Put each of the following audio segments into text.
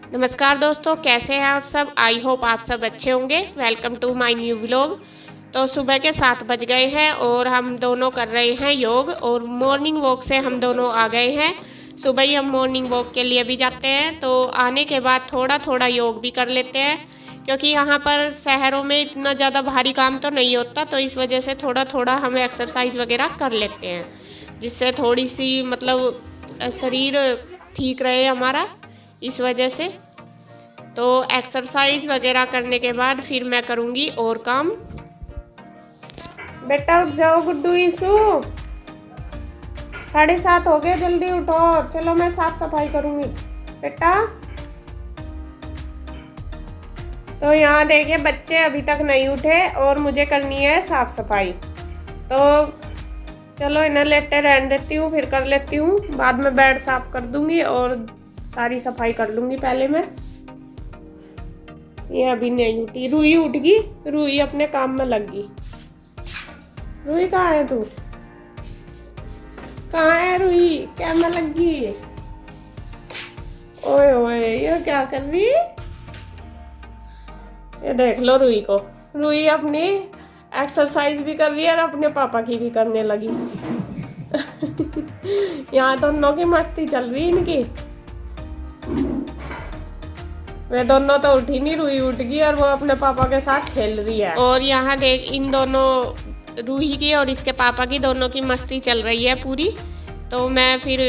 नमस्कार दोस्तों, कैसे हैं आप सब। आई होप आप सब अच्छे होंगे। Welcome to my new vlog. तो सुबह के 7 बज गए हैं और हम दोनों कर रहे हैं योग और मॉर्निंग वॉक से हम दोनों आ गए हैं। सुबह ही हम मॉर्निंग वॉक के लिए भी जाते हैं, तो आने के बाद थोड़ा थोड़ा योग भी कर लेते हैं, क्योंकि यहाँ पर शहरों में इतना ज़्यादा भारी काम तो नहीं होता, तो इस वजह से थोड़ा थोड़ा हम एक्सरसाइज वगैरह कर लेते हैं, जिससे थोड़ी सी मतलब शरीर ठीक रहे हमारा। इस वजह से तो एक्सरसाइज वगैरह करने के बाद फिर मैं करूँगी और काम। बेटा उठ जाओ गुड्डू ईसु, 7:30 हो गए, जल्दी उठो, चलो मैं साफ सफाई करूँगी बेटा। तो यहाँ देखिए बच्चे अभी तक नहीं उठे और मुझे करनी है साफ सफाई, तो चलो इन्हें लेटे रहने देती हूँ, फिर कर लेती हूँ। बाद में बेड साफ कर दूँगी और सारी सफाई कर लूँगी पहले मैं। ये अभी नहीं उठी, रूही उठ गई, रूही अपने काम में लग गई। रूही कहाँ है तू, कहाँ है रूही, क्या में लग गई। ओए ओए ये क्या कर रही, ये देख लो रूही को। रूही अपनी एक्सरसाइज भी कर रही है और अपने पापा की भी करने लगी। यहाँ दोनों की मस्ती चल रही इनकी। वे दोनों तो उठी नहीं, रूही उठ गई और वो अपने पापा के साथ खेल रही है। और यहाँ देख इन दोनों, रूही की और इसके पापा की, दोनों की मस्ती चल रही है पूरी। तो मैं फिर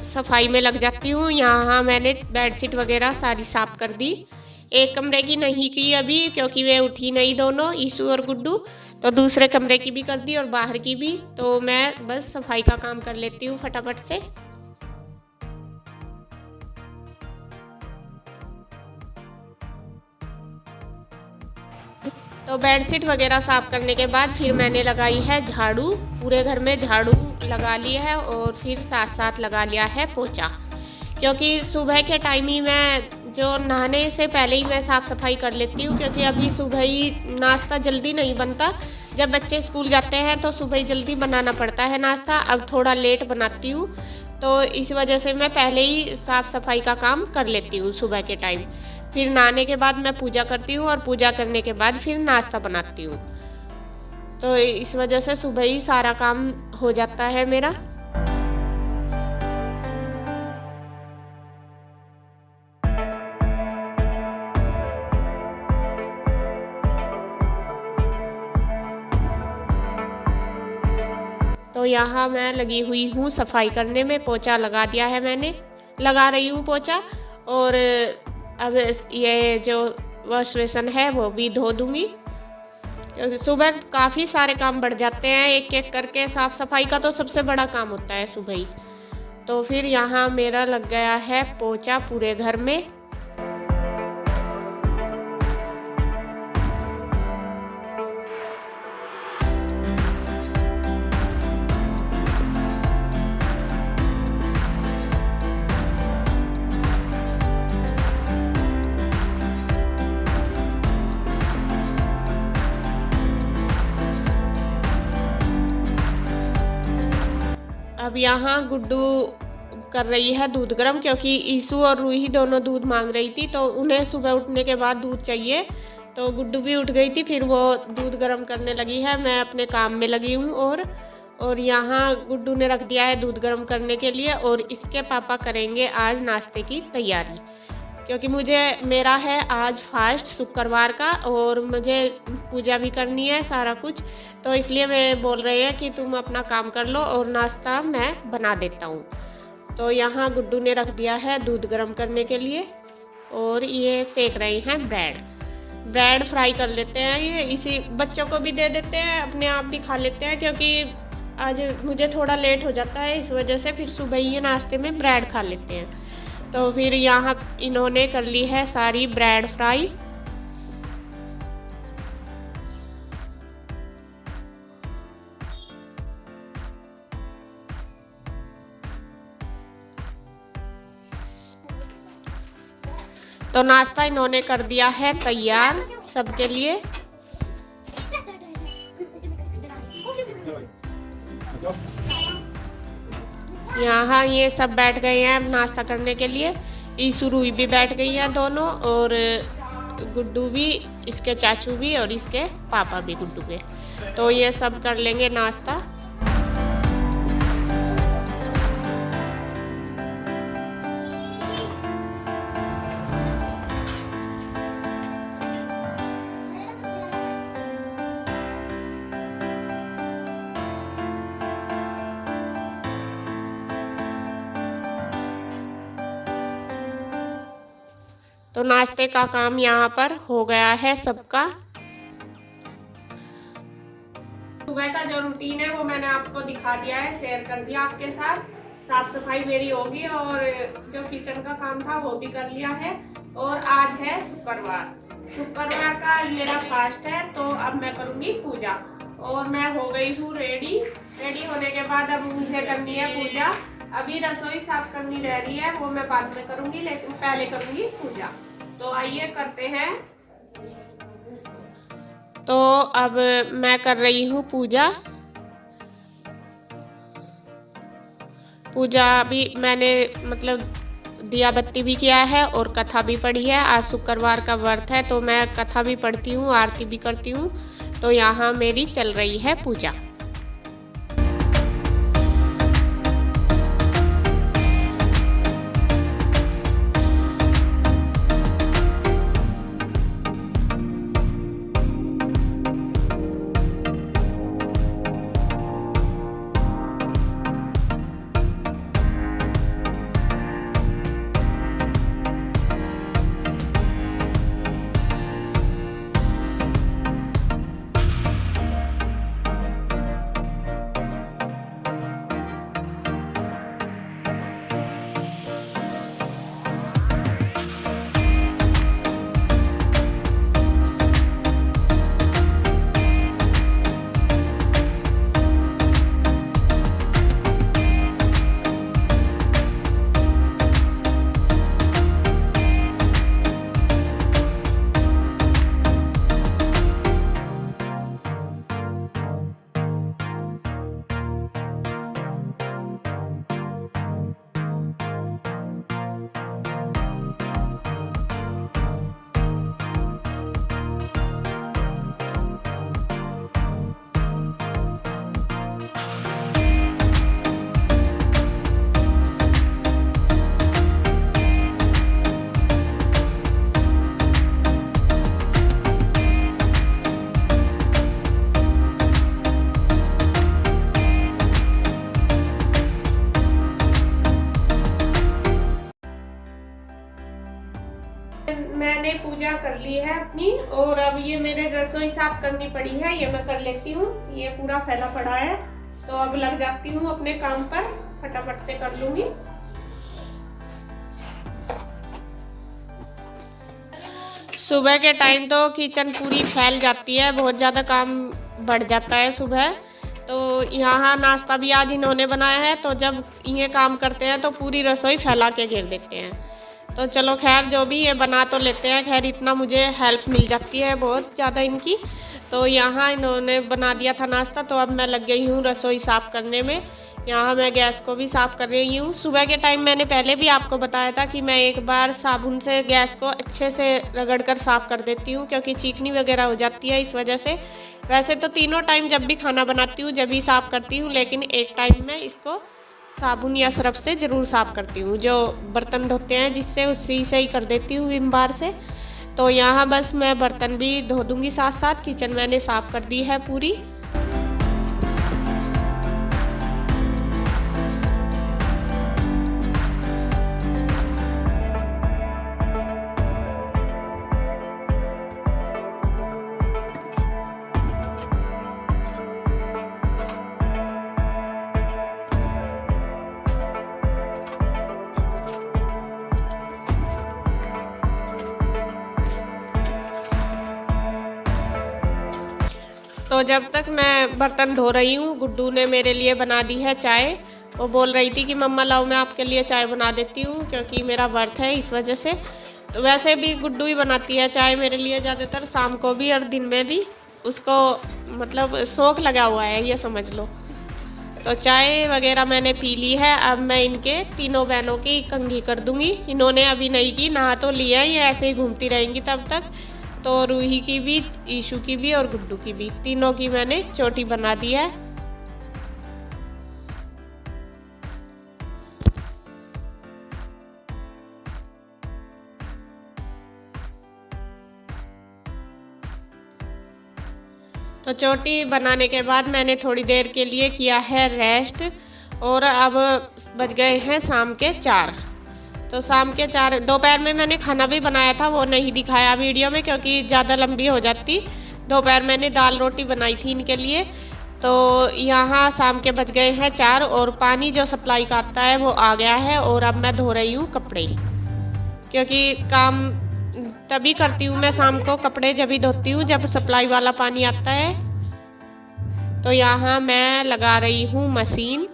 सफाई में लग जाती हूँ। यहाँ मैंने बेडशीट वगैरह सारी साफ कर दी। एक कमरे की नहीं की अभी, क्योंकि वे उठी नहीं दोनों, ईशु और गुड्डू, तो दूसरे कमरे की भी कर दी और बाहर की भी। तो मैं बस सफाई का काम कर लेती हूँ फटाफट से। तो बेडशीट वगैरह साफ करने के बाद फिर मैंने लगाई है झाड़ू। पूरे घर में झाड़ू लगा लिया है और फिर साथ साथ लगा लिया है पोछा, क्योंकि सुबह के टाइम ही मैं जो नहाने से पहले ही मैं साफ़ सफाई कर लेती हूँ, क्योंकि अभी सुबह ही नाश्ता जल्दी नहीं बनता। जब बच्चे स्कूल जाते हैं तो सुबह ही जल्दी बनाना पड़ता है नाश्ता, अब थोड़ा लेट बनाती हूँ, तो इस वजह से मैं पहले ही साफ़ सफाई का काम कर लेती हूँ सुबह के टाइम। फिर नहाने के बाद मैं पूजा करती हूँ और पूजा करने के बाद फिर नाश्ता बनाती हूँ, तो इस वजह से सुबह ही सारा काम हो जाता है मेरा। तो यहाँ मैं लगी हुई हूँ सफाई करने में, पोछा लगा दिया है मैंने, लगा रही हूँ पोछा। और अब ये जो वॉश बेसन है वो भी धो दूँगी, क्योंकि सुबह काफ़ी सारे काम बढ़ जाते हैं एक एक करके। साफ़ सफाई का तो सबसे बड़ा काम होता है सुबह ही। तो फिर यहाँ मेरा लग गया है पोछा पूरे घर में। अब यहाँ गुड्डू कर रही है दूध गर्म, क्योंकि ईशु और रूही दोनों दूध मांग रही थी, तो उन्हें सुबह उठने के बाद दूध चाहिए। तो गुड्डू भी उठ गई थी, फिर वो दूध गर्म करने लगी है। मैं अपने काम में लगी हूँ और यहाँ गुड्डू ने रख दिया है दूध गर्म करने के लिए, और इसके पापा करेंगे आज नाश्ते की तैयारी, क्योंकि मेरा है आज फास्ट शुक्रवार का और मुझे पूजा भी करनी है सारा कुछ, तो इसलिए मैं बोल रही है कि तुम अपना काम कर लो और नाश्ता मैं बना देता हूँ। तो यहाँ गुड्डू ने रख दिया है दूध गर्म करने के लिए और ये सेक रही हैं ब्रेड फ्राई कर लेते हैं। ये इसी बच्चों को भी दे देते हैं, अपने आप भी खा लेते हैं, क्योंकि आज मुझे थोड़ा लेट हो जाता है, इस वजह से फिर सुबह ही नाश्ते में ब्रेड खा लेते हैं। तो फिर यहाँ इन्होंने कर ली है सारी ब्रेड फ्राई। तो नाश्ता इन्होंने कर दिया है तैयार सबके लिए। यहाँ ये सब बैठ गए हैं नाश्ता करने के लिए। ईशु रूही भी बैठ गई हैं दोनों, और गुड्डू भी, इसके चाचू भी और इसके पापा भी गुड्डू के। तो ये सब कर लेंगे नाश्ता। तो नाश्ते का काम यहाँ पर हो गया है सबका। सुबह का जो रूटीन है वो मैंने आपको दिखा दिया है, शेयर कर दिया आपके साथ। साफ सफाई मेरी होगी और जो किचन का काम था वो भी कर लिया है। और आज है शुक्रवार का आज मेरा फास्ट है, तो अब मैं करूँगी पूजा। और मैं हो गई हूँ रेडी होने के बाद अब मुझे करनी है पूजा। अभी रसोई साफ करनी रह रही है, वो मैं बाद में करूँगी, लेकिन पहले करूँगी पूजा। तो आइए करते हैं। तो अब मैं कर रही हूँ पूजा। भी मैंने मतलब दिया बत्ती भी किया है और कथा भी पढ़ी है। आज शुक्रवार का व्रत है, तो मैं कथा भी पढ़ती हूँ, आरती भी करती हूँ। तो यहाँ मेरी चल रही है पूजा। मैंने पूजा कर ली है अपनी, और अब ये मेरे रसोई साफ करनी पड़ी है, ये मैं कर लेती हूँ। ये पूरा फैला पड़ा है, तो अब लग जाती हूँ अपने काम पर, फटाफट से कर लूंगी। सुबह के टाइम तो किचन पूरी फैल जाती है, बहुत ज़्यादा काम बढ़ जाता है सुबह। तो यहाँ नाश्ता भी आज इन्होंने बनाया है, तो जब ये काम करते हैं तो पूरी रसोई फैला के घेर देते हैं। तो चलो खैर, जो भी ये बना तो लेते हैं। खैर इतना मुझे हेल्प मिल जाती है बहुत ज़्यादा इनकी। तो यहाँ इन्होंने बना दिया था नाश्ता, तो अब मैं लग गई हूँ रसोई साफ़ करने में। यहाँ मैं गैस को भी साफ़ कर रही हूँ। सुबह के टाइम मैंने पहले भी आपको बताया था कि मैं एक बार साबुन से गैस को अच्छे से रगड़ कर साफ़ कर देती हूँ, क्योंकि चीकनी वगैरह हो जाती है इस वजह से। वैसे तो तीनों टाइम जब भी खाना बनाती हूँ जब भी साफ़ करती हूँ, लेकिन एक टाइम में इसको साबुन या सरफ से ज़रूर साफ़ करती हूँ। जो बर्तन धोते हैं जिससे उसी से ही कर देती हूँ, विम बार से। तो यहाँ बस मैं बर्तन भी धो दूँगी साथ साथ। किचन मैंने साफ़ कर दी है पूरी। तो जब तक मैं बर्तन धो रही हूँ, गुड्डू ने मेरे लिए बना दी है चाय। वो बोल रही थी कि मम्मा लाओ मैं आपके लिए चाय बना देती हूँ, क्योंकि मेरा व्रत है इस वजह से। तो वैसे भी गुड्डू ही बनाती है चाय मेरे लिए ज़्यादातर, शाम को भी और दिन में भी। उसको मतलब शौक लगा हुआ है, ये समझ लो। तो चाय वगैरह मैंने पी ली है। अब मैं इनके तीनों बहनों की कंघी कर दूंगी। इन्होंने अभी नहीं की, नहा तो लिया, ये ऐसे ही घूमती रहेंगी तब तक। तो रूही की भी, ईशू की भी और गुड्डू की भी, तीनों की मैंने चोटी बना दी है। तो चोटी बनाने के बाद मैंने थोड़ी देर के लिए किया है रेस्ट। और अब बज गए हैं शाम के 4। तो शाम के 4, दोपहर में मैंने खाना भी बनाया था, वो नहीं दिखाया वीडियो में क्योंकि ज़्यादा लंबी हो जाती। दोपहर मैंने दाल रोटी बनाई थी इनके लिए। तो यहाँ शाम के बज गए हैं 4 और पानी जो सप्लाई का आता है वो आ गया है। और अब मैं धो रही हूँ कपड़े, क्योंकि काम तभी करती हूँ मैं शाम को, कपड़े जब ही धोती हूँ जब सप्लाई वाला पानी आता है। तो यहाँ मैं लगा रही हूँ मशीन।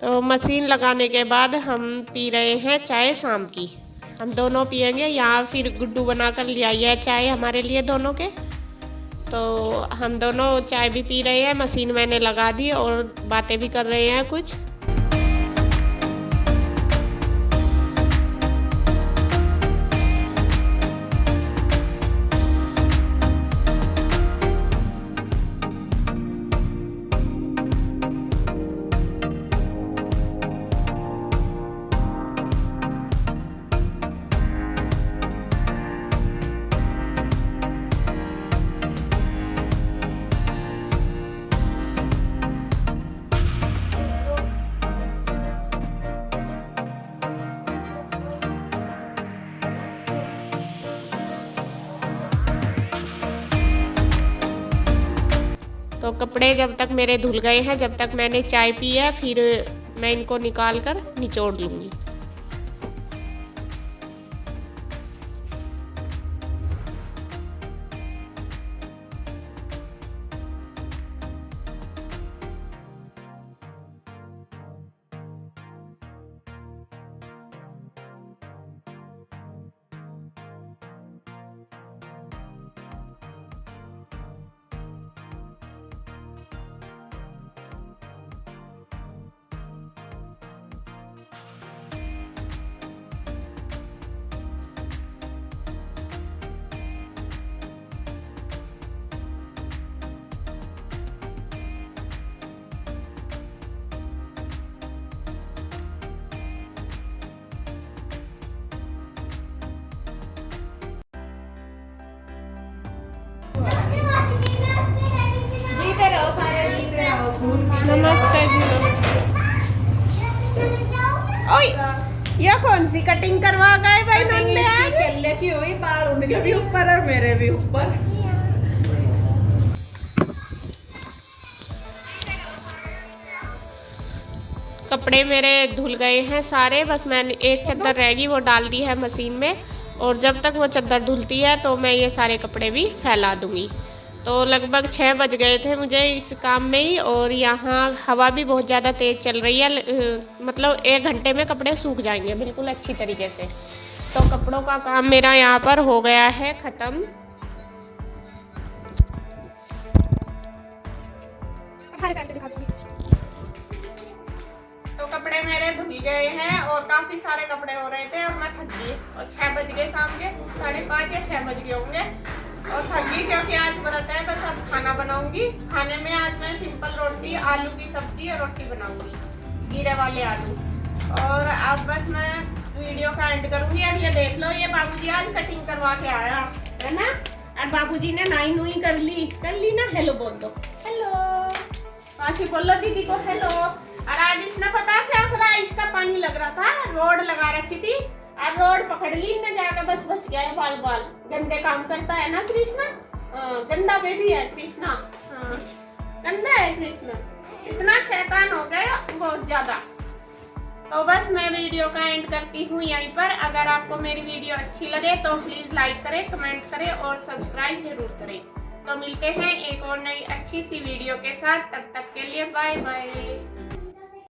तो मशीन लगाने के बाद हम पी रहे हैं चाय शाम की। हम दोनों पियेंगे, यहाँ फिर गुड्डू बना कर ले आई है चाय हमारे लिए दोनों के। तो हम दोनों चाय भी पी रहे हैं, मशीन मैंने लगा दी और बातें भी कर रहे हैं कुछ। तो कपड़े जब तक मेरे धुल गए हैं, जब तक मैंने चाय पी है, फिर मैं इनको निकाल कर निचोड़ लूँगी। नमस्ते जी। ओए, ये कौन सी कटिंग करवा गए भाई? नंदे आज केले की हुई, बाल उनके भी ऊपर और मेरे भी ऊपर। कपड़े मेरे धुल गए हैं सारे, बस मैंने एक चादर रहेगी वो डाल दी है मशीन में। और जब तक वो चादर धुलती है तो मैं ये सारे कपड़े भी फैला दूंगी। तो लगभग 6 बज गए थे मुझे इस काम में ही। और यहाँ हवा भी बहुत ज़्यादा तेज़ चल रही है, मतलब 1 घंटे में कपड़े सूख जाएंगे बिल्कुल अच्छी तरीके से। तो कपड़ों का काम मेरा यहाँ पर हो गया है ख़त्म। तो कपड़े मेरे धुल गए हैं और काफ़ी सारे कपड़े हो रहे थे। अब मैं थक गई और 6 बज गए शाम के, 5:30 या 6 बज गए होंगे। और थक गई क्योंकि आज व्रत है। बस अब खाना बनाऊंगी। खाने में आज मैं सिंपल रोटी, आलू की सब्जी और रोटी बनाऊंगी, जीरे वाले आलू। और अब बस मैं वीडियो का एंड करूंगी। अब ये देख लो, ये बाबूजी आज कटिंग करवा के आया है ना। और बाबूजी ने नाई नुई कर ली ना। हेलो बोल दो, हेलो। काशी बोलो दीदी को हेलो। और आज इसने पता क्या करा, इसका पानी लग रहा था, रोड लगा रखी थी और रोड पकड़ ली ने जाकर, बस बच गया है बाल बाल। गंदे काम करता है ना कृष्णा, गंदा बेबी है कृष्णा, गंदा है कृष्णा, इतना शैतान हो गया बहुत ज्यादा। तो बस मैं वीडियो का एंड करती हूँ यहीं पर। अगर आपको मेरी वीडियो अच्छी लगे तो प्लीज लाइक करें, कमेंट करें और सब्सक्राइब जरूर करें। तो मिलते हैं एक और नई अच्छी सी वीडियो के साथ, तब तक के लिए बाय बाय।